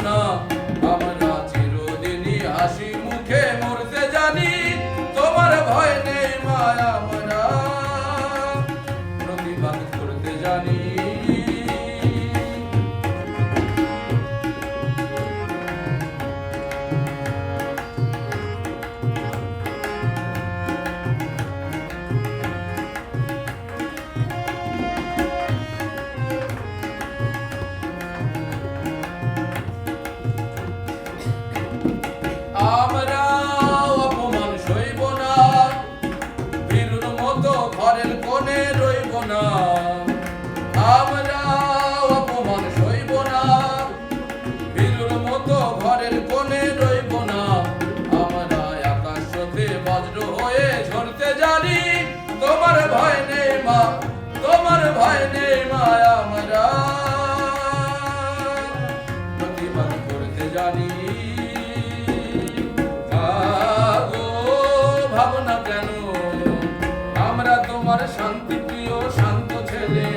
না, আমরা চিরদিনই হাসি মুখে মরতে জানি। তোমার ভয় নেই মা, আমরা প্রতিবাদ করতে জানি। আমরা অপমান সইব না, বীরুর মতো ঘরের কোণে রইব না। আমরা অপমান সইব না, বীরুর মতো ঘরের কোণে রইব না। আমরা আকাশ হতে বজ্র হয়ে ঝরতে জানি। তোমার ভয় নেই মা, তোমার ভয় নেই মা, আমরা প্রতিবাদ করতে জানি। ভাবনা কেন, আমরা তোমার শান্তি প্রিয় শান্ত ছেলে,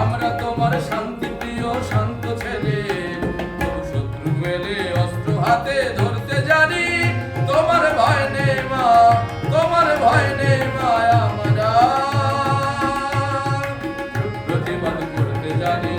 আমরা তোমার শান্তি প্রিয় শান্ত ছেলে। শত্রু এলে অস্ত্র হাতে ধরতে জানি। তোমার ভয় নেই মা, তোমার ভয় নেই মা, আমরা প্রতিবাদ করতে জানি।